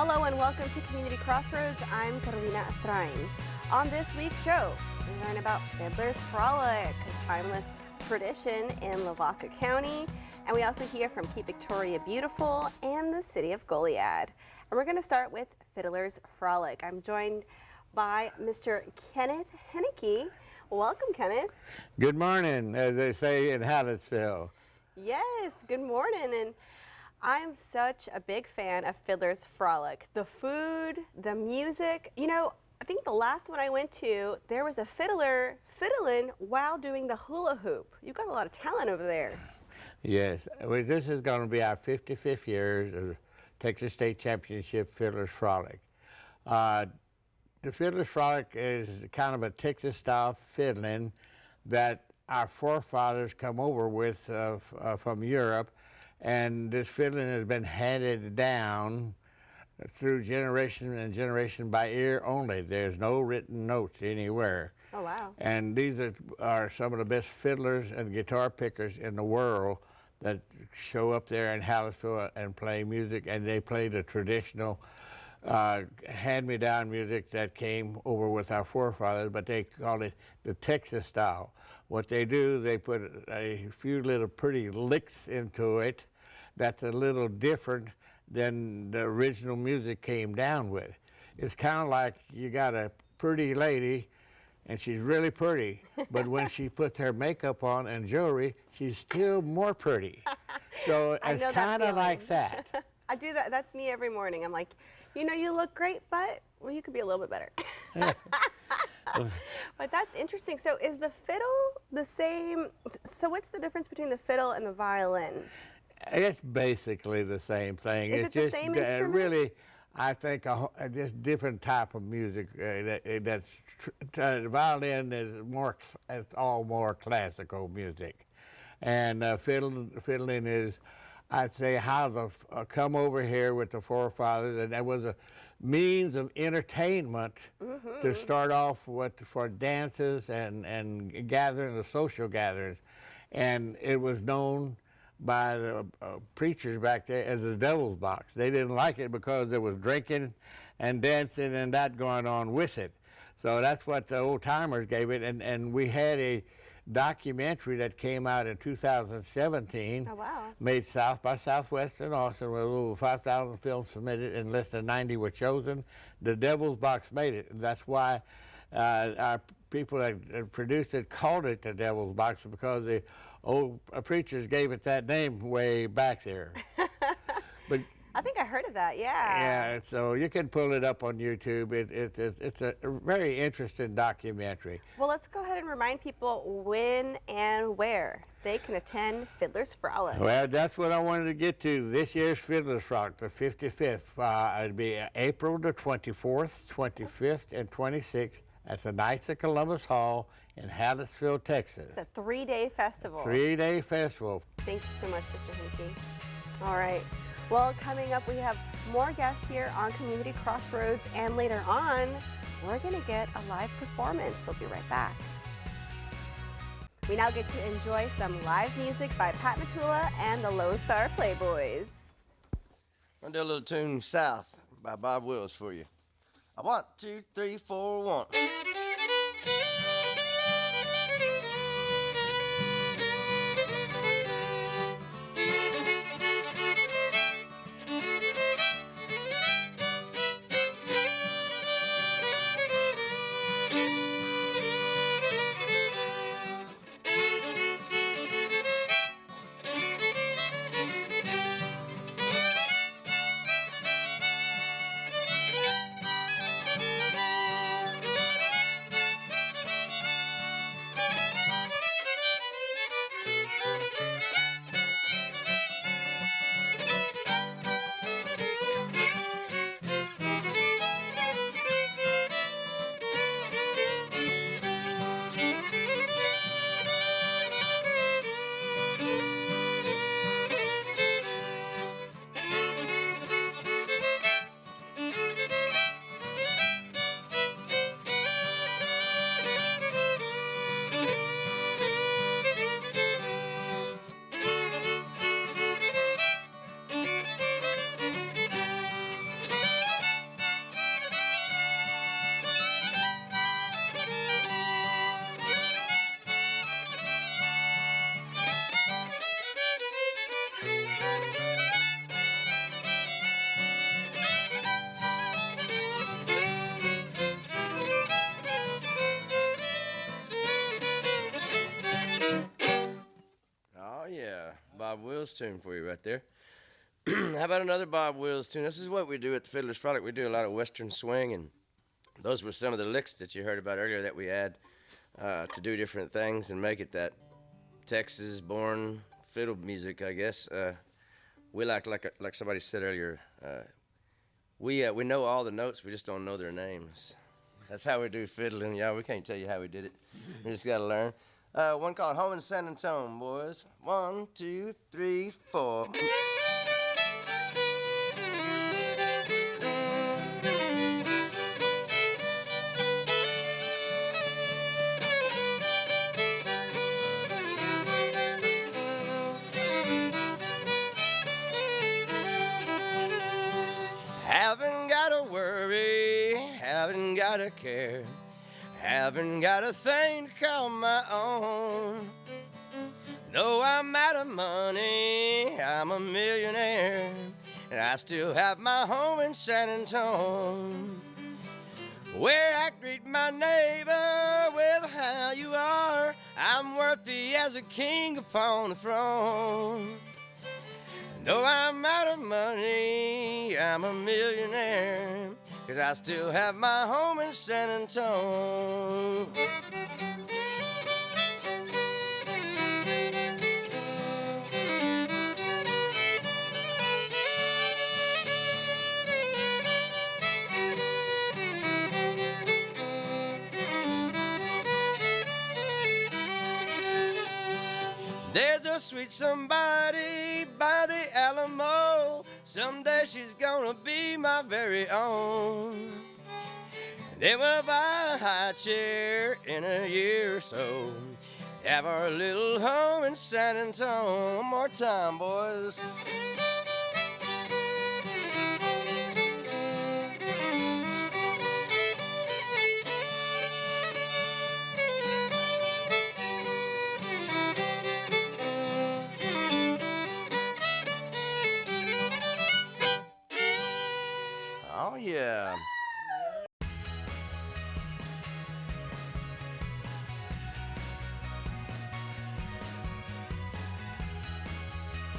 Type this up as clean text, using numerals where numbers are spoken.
Hello and welcome to Community Crossroads. I'm Carolina Astrain. On this week's show, we learn about Fiddlers Frolic, a timeless tradition in Lavaca County. And we also hear from Keep Victoria Beautiful and the city of Goliad. And we're going to start with Fiddlers Frolic. I'm joined by Mr. Kenneth Henneke. Welcome, Kenneth. Good morning, as they say in Hallettsville. Yes, good morning. And I'm such a big fan of Fiddlers Frolic. The food, the music. You know, I think the last one I went to, there was a fiddler fiddling while doing the hula hoop. You've got a lot of talent over there. Yes, well, this is going to be our 55th year of Texas State Championship Fiddlers Frolic. The Fiddlers Frolic is kind of a Texas-style fiddling that our forefathers come over with from Europe, and this fiddling has been handed down through generation and generation by ear only. There's no written notes anywhere. Oh, wow. And these are some of the best fiddlers and guitar pickers in the world that show up there in Hallettsville and play music, and they play the traditional hand-me-down music that came over with our forefathers, but they call it the Texas style. What they do, they put a few little pretty licks into it that's a little different than the original music came down with. It's kind of like you got a pretty lady, and she's really pretty, but when she puts her makeup on and jewelry, she's still more pretty. So it's kind of like that. I do that. That's me every morning. I'm like, you know, you look great, but well, you could be a little bit better. But that's interesting. So is the fiddle the same? So what's the difference between the fiddle and the violin? It's basically the same thing. Is it's it the just same instrument? Really, I think just different type of music. The violin is more. It's all more classical music, and fiddling is, I'd say, how the come over here with the forefathers, and that was a means of entertainment to start off with for dances and gatherings, the social gatherings, and it was known by the preachers back there as the devil's box. They didn't like it because there was drinking and dancing and that going on with it. So that's what the old timers gave it, and we had a documentary that came out in 2017. Oh, wow. Made South by Southwest in Austin with over 5,000 films submitted and less than 90 were chosen. The Devil's Box made it. That's why our people that produced it called it the Devil's Box, because the old preachers gave it that name way back there. But I think I heard of that, yeah. yeah, so you can pull it up on YouTube. It's a very interesting documentary. Well, let's go ahead and remind people when and where they can attend Fiddlers Frolic. Well, that's what I wanted to get to. This year's Fiddlers Frolic, the 55th. It'll be April the 24th, 25th, and 26th at the Knights of Columbus Hall in Hallettsville, Texas. It's a 3-day festival. 3-day festival. Thank you so much, Mr. Henneke. All right. Well, coming up, we have more guests here on Community Crossroads, and later on, we're going to get a live performance. We'll be right back. We now get to enjoy some live music by Pat Matula and the Lone Star Playboys. I'm going to do a little tune, South, by Bob Wills for you. 1, 2, 3, 4, 1. Bob Wills tune for you right there. How about another Bob Wills tune? This is what we do at the Fiddlers Frolic. We do a lot of Western swing, and those were some of the licks that you heard about earlier that we add to do different things and make it that Texas-born fiddle music, I guess. We like somebody said earlier, we know all the notes, we just don't know their names. That's how we do fiddling, y'all. We can't tell you how we did it. We just got to learn. One called Home in San Antonio, boys. 1, 2, 3, 4. Haven't got to worry, haven't got to care, haven't got a thing to call my own. No, I'm out of money, I'm a millionaire, and I still have my home in San Antonio, where I greet my neighbor with how you are. I'm worthy as a king upon the throne. Though I'm out of money, I'm a millionaire, 'cause I still have my home in San Antonio. There's a sweet somebody by the Alamo. Someday she's gonna be my very own. Then we'll buy a high chair in a year or so. Have our little home in San Antonio. One more time, boys.